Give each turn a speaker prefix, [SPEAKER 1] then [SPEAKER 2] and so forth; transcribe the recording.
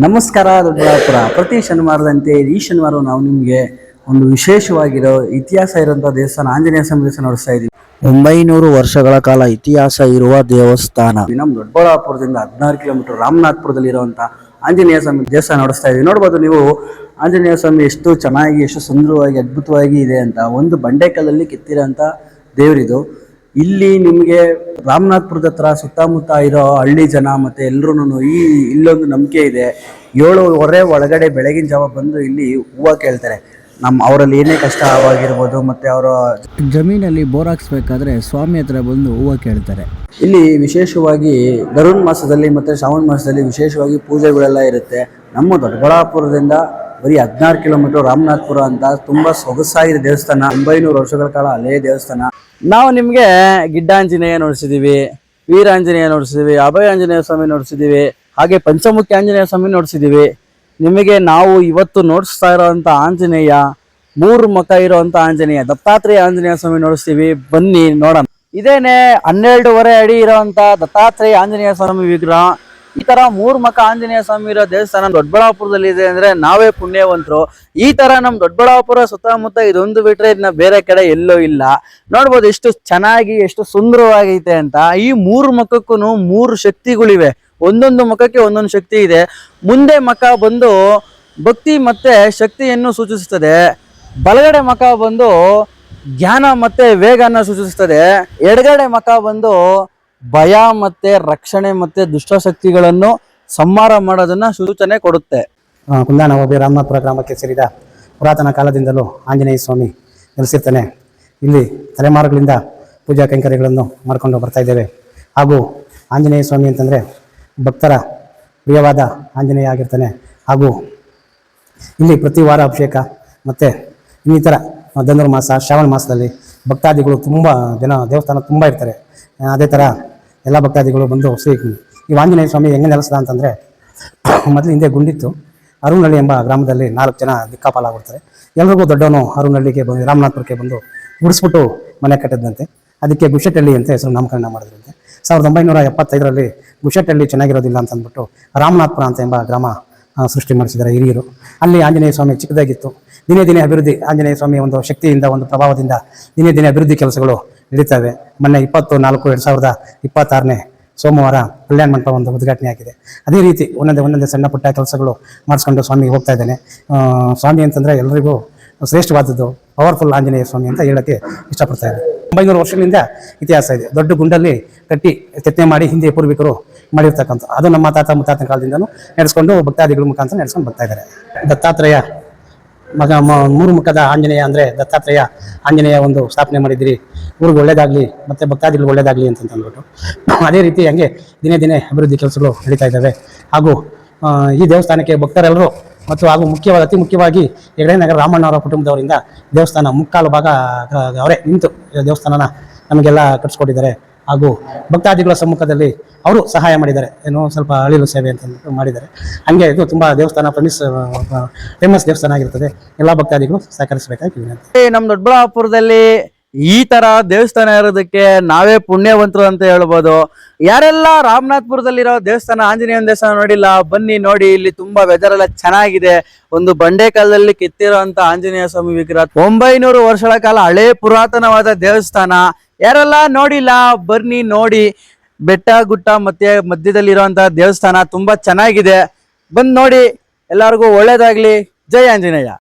[SPEAKER 1] ನಮಸ್ಕಾರ ದೊಡ್ಡಬಳ್ಳಾಪುರ. ಪ್ರತಿ ಶನಿವಾರದಂತೆ ಈ ಶನಿವಾರ ನಾವು ನಿಮಗೆ ಒಂದು ವಿಶೇಷವಾಗಿರೋ ಇತಿಹಾಸ ಇರುವಂಥ ದೇವಸ್ಥಾನ ಆಂಜನೇಯ ಸ್ವಾಮಿ ದೇವಸ್ಥಾನ ನೋಡಿಸ್ತಾ ಇದ್ದೀವಿ. 900 ವರ್ಷಗಳ ಕಾಲ ಇತಿಹಾಸ ಇರುವ ದೇವಸ್ಥಾನ. ನಮ್ಮ ದೊಡ್ಡಬಳ್ಳಾಪುರದಿಂದ 16 ಕಿಲೋಮೀಟರ್ ರಾಮನಾಥಪುರದಲ್ಲಿ ಇರುವಂಥ ಆಂಜನೇಯ ಸ್ವಾಮಿ ದೇವಸ್ಥಾನ ನೋಡಿಸ್ತಾ ಇದ್ದೀವಿ. ನೋಡ್ಬೋದು ನೀವು ಆಂಜನೇಯ ಸ್ವಾಮಿ ಎಷ್ಟು ಚೆನ್ನಾಗಿ, ಎಷ್ಟು ಸುಂದರವಾಗಿ, ಅದ್ಭುತವಾಗಿ ಇದೆ ಅಂತ. ಒಂದು ಬಂಡೆಕಲ್ಲಲ್ಲಿ ಕೆತ್ತಿರೋಂಥ ದೇವರಿದು. ಇಲ್ಲಿ ನಿಮಗೆ ರಾಮನಾಥಪುರದ ಹತ್ರ ಸುತ್ತಮುತ್ತ ಇರೋ ಹಳ್ಳಿ ಜನ ಮತ್ತು ಎಲ್ಲರೂ ಇಲ್ಲೊಂದು ನಂಬಿಕೆ ಇದೆ. 7:15 ಒಳಗಡೆ ಬೆಳಗಿನ ಜಾವ ಬಂದು ಇಲ್ಲಿ ಹೂವು ಕೇಳ್ತಾರೆ. ಅವರಲ್ಲಿ ಏನೇ ಕಷ್ಟ ಆಗಿರ್ಬೋದು, ಮತ್ತು ಅವರ ಜಮೀನಲ್ಲಿ ಬೋರ್ ಹಾಕ್ಸ್ಬೇಕಾದ್ರೆ ಸ್ವಾಮಿ ಹತ್ರ ಬಂದು ಹೂವು ಕೇಳ್ತಾರೆ. ಇಲ್ಲಿ ವಿಶೇಷವಾಗಿ ಗರುಡ್ ಮಾಸದಲ್ಲಿ ಮತ್ತು ಶ್ರಾವಣ ಮಾಸದಲ್ಲಿ ವಿಶೇಷವಾಗಿ ಪೂಜೆಗಳೆಲ್ಲ ಇರುತ್ತೆ. ನಮ್ಮ ದೊಡ್ಡಬಳ್ಳಾಪುರದಿಂದ ಬರೀ 16 ಕಿಲೋಮೀಟರ್ ರಾಮನಾಥಪುರ ಅಂತ ತುಂಬ ಸೊಗಸಾಗಿದೆ ದೇವಸ್ಥಾನ. 900 ವರ್ಷಗಳ ಕಾಲ ಹಳೆಯ ದೇವಸ್ಥಾನ. ನಾವು ನಿಮಗೆ ಗಿಡ್ಡಾಂಜನೇಯ ನೋಡಿಸಿದ್ದೀವಿ, ವೀರಾಂಜನೇಯ ನೋಡಿಸಿದ್ದೀವಿ, ಅಭಯ ಆಂಜನೇಯ ಸ್ವಾಮಿ ನೋಡಿಸಿದ್ದೀವಿ, ಹಾಗೆ ಪಂಚಮುಖಿ ಆಂಜನೇಯ ಸ್ವಾಮಿ ನೋಡಿಸಿದ್ದೀವಿ. ನಿಮಗೆ ನಾವು ಇವತ್ತು ನೋಡಿಸ್ತಾ ಇರೋವಂಥ ಆಂಜನೇಯ 3 ಮುಖ ಇರೋವಂಥ ಆಂಜನೇಯ, ದತ್ತಾತ್ರೇಯ ಆಂಜನೇಯ ಸ್ವಾಮಿ ನೋಡಿಸ್ತೀವಿ. ಬನ್ನಿ ನೋಡೋಣ. ಇದೇನೆ 12.5 ಅಡಿ ಇರೋವಂಥ ದತ್ತಾತ್ರೇಯ ಆಂಜನೇಯ ಸ್ವಾಮಿ ವಿಗ್ರಹ. ಈ ತರ 3 ಮುಖ ಆಂಜನೇಯ ಸ್ವಾಮಿ ಇರೋ ದೇವಸ್ಥಾನ ದೊಡ್ಡಬಳ್ಳಾಪುರದಲ್ಲಿ ಇದೆ ಅಂದ್ರೆ ನಾವೇ ಪುಣ್ಯವಂತರು. ಈ ತರ ನಮ್ ದೊಡ್ಡಬಳ್ಳಾಪುರ ಸುತ್ತಮುತ್ತ ಇದೊಂದು ಬಿಟ್ರೆ ಇದನ್ನ ಬೇರೆ ಕಡೆ ಎಲ್ಲೂ ಇಲ್ಲ. ನೋಡ್ಬೋದು ಎಷ್ಟು ಚೆನ್ನಾಗಿ, ಎಷ್ಟು ಸುಂದರವಾಗೈತೆ ಅಂತ. ಈ 3 ಮುಖಕ್ಕೂ 3 ಶಕ್ತಿಗಳಿವೆ. ಒಂದೊಂದು ಮುಖಕ್ಕೆ ಒಂದೊಂದು ಶಕ್ತಿ ಇದೆ. ಮುಂದೆ ಮುಖ ಬಂದು ಭಕ್ತಿ ಮತ್ತೆ ಶಕ್ತಿಯನ್ನು ಸೂಚಿಸುತ್ತದೆ. ಬಲಗಡೆ ಮುಖ ಬಂದು ಜ್ಞಾನ ಮತ್ತೆ ವೇಗನ ಸೂಚಿಸುತ್ತದೆ. ಎಡಗಡೆ ಮುಖ ಬಂದು ಭಯ ಮತ್ತೆ ರಕ್ಷಣೆ ಮತ್ತೆ ದುಷ್ಟಶಕ್ತಿಗಳನ್ನು ಸಂಹಾರ ಮಾಡೋದನ್ನ ಸೂಚನೆ ಕೊಡುತ್ತೆ.
[SPEAKER 2] ಕುಂದಾನ ಹೋಬಳಿ ರಾಮನಾಥಪುರ ಗ್ರಾಮಕ್ಕೆ ಸೇರಿದ ಪುರಾತನ ಕಾಲದಿಂದಲೂ ಆಂಜನೇಯ ಸ್ವಾಮಿ ನೆಲೆಸಿರ್ತಾನೆ. ಇಲ್ಲಿ ತಲೆಮಾರುಗಳಿಂದ ಪೂಜಾ ಕೈಂಕರ್ಯಗಳನ್ನು ಮಾಡಿಕೊಂಡು ಬರ್ತಾ ಇದ್ದೇವೆ. ಹಾಗೂ ಆಂಜನೇಯ ಸ್ವಾಮಿ ಅಂತಂದರೆ ಭಕ್ತರ ಪ್ರಿಯವಾದ ಆಂಜನೇಯ ಆಗಿರ್ತಾನೆ. ಹಾಗೂ ಇಲ್ಲಿ ಪ್ರತಿ ವಾರ ಅಭಿಷೇಕ ಮತ್ತು ಇನ್ನಿತರ ಧನುರ್ಮಾಸ, ಶ್ರಾವಣ ಮಾಸದಲ್ಲಿ ಭಕ್ತಾದಿಗಳು ತುಂಬ ಜನ ದೇವಸ್ಥಾನ ತುಂಬ ಇರ್ತಾರೆ. ಅದೇ ಥರ ಎಲ್ಲ ಭಕ್ತಾದಿಗಳು ಬಂದು ಈ ಆಂಜನೇಯ ಸ್ವಾಮಿ ಹೆಂಗೆ ನೆಲೆಸ್ದ ಅಂತಂದರೆ, ಮೊದಲು ಹಿಂದೆ ಗುಂಡಿತ್ತು. ಅರುನಹಳ್ಳಿ ಎಂಬ ಗ್ರಾಮದಲ್ಲಿ 4 ಜನ ದಿಕ್ಕಾಪಾಲಾಗ್ಬಿಡ್ತಾರೆ. ಎಲ್ರಿಗೂ ದೊಡ್ಡವನು ಅರುನಹಳ್ಳಿಗೆ ಬಂದು ರಾಮನಾಥಪುರಕ್ಕೆ ಬಂದು ಗುಡಿಸ್ಬಿಟ್ಟು ಮನೆ ಕಟ್ಟಿದಂತೆ. ಅದಕ್ಕೆ ಗುಶೆಟ್ಟಹಳ್ಳಿ ಅಂತ ಹೆಸರು ನಾಮಕರಣ ಮಾಡಿದ್ರಂತೆ. 1975ರಲ್ಲಿ ಗುಶೆಟ್ಟಹಳ್ಳಿ ಚೆನ್ನಾಗಿರೋದಿಲ್ಲ ಅಂತ ಅಂದ್ಬಿಟ್ಟು ರಾಮನಾಥಪುರ ಅಂತ ಎಂಬ ಗ್ರಾಮ ಸೃಷ್ಟಿ ಮಾಡಿಸಿದ್ದಾರೆ ಹಿರಿಯರು. ಅಲ್ಲಿ ಆಂಜನೇಯ ಸ್ವಾಮಿ ಚಿಕ್ಕದಾಗಿತ್ತು. ದಿನೇ ದಿನೇ ಅಭಿವೃದ್ಧಿ, ಆಂಜನೇಯ ಸ್ವಾಮಿ ಒಂದು ಶಕ್ತಿಯಿಂದ, ಒಂದು ಪ್ರಭಾವದಿಂದ ದಿನೇ ದಿನೇ ಅಭಿವೃದ್ಧಿ ಕೆಲಸಗಳು ನಡೀತವೆ. ಮೊನ್ನೆ 24/2026 ಸೋಮವಾರ ಕಲ್ಯಾಣ ಮಂಟಪ ಒಂದು ಉದ್ಘಾಟನೆ ಆಗಿದೆ. ಅದೇ ರೀತಿ ಒಂದೊಂದೇ ಸಣ್ಣ ಪುಟ್ಟ ಕೆಲಸಗಳು ಮಾಡಿಸ್ಕೊಂಡು ಸ್ವಾಮಿ ಹೋಗ್ತಾ ಇದ್ದಾನೆ. ಸ್ವಾಮಿ ಅಂತಂದರೆ ಎಲ್ಲರಿಗೂ ಶ್ರೇಷ್ಠವಾದದ್ದು, ಪವರ್ಫುಲ್ ಆಂಜನೇಯ ಸ್ವಾಮಿ ಅಂತ ಹೇಳೋಕ್ಕೆ ಇಷ್ಟಪಡ್ತಾ ಇದ್ದಾರೆ. 900 ವರ್ಷಗಳಿಂದ ಇತಿಹಾಸ ಇದೆ. ದೊಡ್ಡ ಗುಂಡಲ್ಲಿ ಕಟ್ಟಿ ಕೆತ್ತನೆ ಮಾಡಿ ಹಿಂದೆ ಪೂರ್ವಿಕರು ಮಾಡಿರ್ತಕ್ಕಂಥ ಅದು ನಮ್ಮ ತಾತ ಮುತ್ತಾತನ ಕಾಲದಿಂದನೂ ನಡೆಸ್ಕೊಂಡು ಭಕ್ತಾದಿಗಳ ಮುಖಾಂತರ ನಡೆಸ್ಕೊಂಡು ಬರ್ತಾ ಇದ್ದಾರೆ. ದತ್ತಾತ್ರೇಯ 3 ಮುಖದ ಆಂಜನೇಯ ಅಂದರೆ ದತ್ತಾತ್ರೇಯ ಆಂಜನೇಯ ಒಂದು ಸ್ಥಾಪನೆ ಮಾಡಿದಿರಿ, ಊರಿಗೆ ಒಳ್ಳೇದಾಗಲಿ ಮತ್ತು ಭಕ್ತಾದಿಗಳು ಒಳ್ಳೇದಾಗಲಿ ಅಂತಂದ್ಬಿಟ್ಟು. ಅದೇ ರೀತಿ ಹಂಗೆ ದಿನೇ ದಿನೇ ಅಭಿವೃದ್ಧಿ ಕೆಲಸಗಳು ನಡೀತಾ ಇದ್ದಾವೆ. ಹಾಗೂ ಈ ದೇವಸ್ಥಾನಕ್ಕೆ ಭಕ್ತರೆಲ್ಲರೂ ಮತ್ತು ಹಾಗೂ ಅತಿ ಮುಖ್ಯವಾಗಿ ಹೆಗಡೆ ನಗರ ರಾಮಣ್ಣವರ ಕುಟುಂಬದವರಿಂದ ದೇವಸ್ಥಾನ ಮುಕ್ಕಾಲು ಭಾಗ ಅವರೇ ನಿಂತು ದೇವಸ್ಥಾನನ ನಮಗೆಲ್ಲ ಕಟ್ಸ್ಕೊಟ್ಟಿದ್ದಾರೆ. ಹಾಗೂ ಭಕ್ತಾದಿಗಳ ಸಮ್ಮುಖದಲ್ಲಿ ಅವರು ಸಹಾಯ ಮಾಡಿದ್ದಾರೆ. ಏನೋ ಸ್ವಲ್ಪ ಅಳಿಲು ಸೇವೆ ಅಂತ ಮಾಡಿದ್ದಾರೆ. ಹಂಗೆ ಇದು ತುಂಬ ದೇವಸ್ಥಾನ ಫೇಮಸ್ ದೇವಸ್ಥಾನ ಆಗಿರ್ತದೆ. ಎಲ್ಲ ಭಕ್ತಾದಿಗಳು ಸಹಕರಿಸಬೇಕಾಗಿ
[SPEAKER 1] ನಮ್ಮ ದೊಡ್ಡಬಳ್ಳಾಪುರದಲ್ಲಿ ಈ ತರ ದೇವಸ್ಥಾನ ಇರೋದಕ್ಕೆ ನಾವೇ ಪುಣ್ಯವಂತರು ಅಂತ ಹೇಳ್ಬೋದು. ಯಾರೆಲ್ಲ ರಾಮನಾಥಪುರದಲ್ಲಿರೋ ದೇವಸ್ಥಾನ, ಆಂಜನೇಯ ದೇವಸ್ಥಾನ ನೋಡಿಲ್ಲ, ಬನ್ನಿ ನೋಡಿ. ಇಲ್ಲಿ ತುಂಬಾ ವೆದರ್ ಎಲ್ಲ ಚೆನ್ನಾಗಿದೆ. ಒಂದು ಬಂಡೆ ಕಾಲದಲ್ಲಿ ಕೆತ್ತಿರುವಂತ ಆಂಜನೇಯ ಸ್ವಾಮಿ ವಿಗ್ರಹ, 900 ವರ್ಷಗಳ ಕಾಲ ಹಳೇ ಪುರಾತನವಾದ ದೇವಸ್ಥಾನ. ಯಾರೆಲ್ಲ ನೋಡಿಲ್ಲ ಬನ್ನಿ ನೋಡಿ. ಬೆಟ್ಟ ಗುಟ್ಟ ಮತ್ತೆ ಮಧ್ಯದಲ್ಲಿರುವಂತಹ ದೇವಸ್ಥಾನ ತುಂಬಾ ಚೆನ್ನಾಗಿದೆ. ಬಂದ್ ನೋಡಿ. ಎಲ್ಲರಿಗೂ ಒಳ್ಳೇದಾಗ್ಲಿ. ಜೈ ಆಂಜನೇಯ.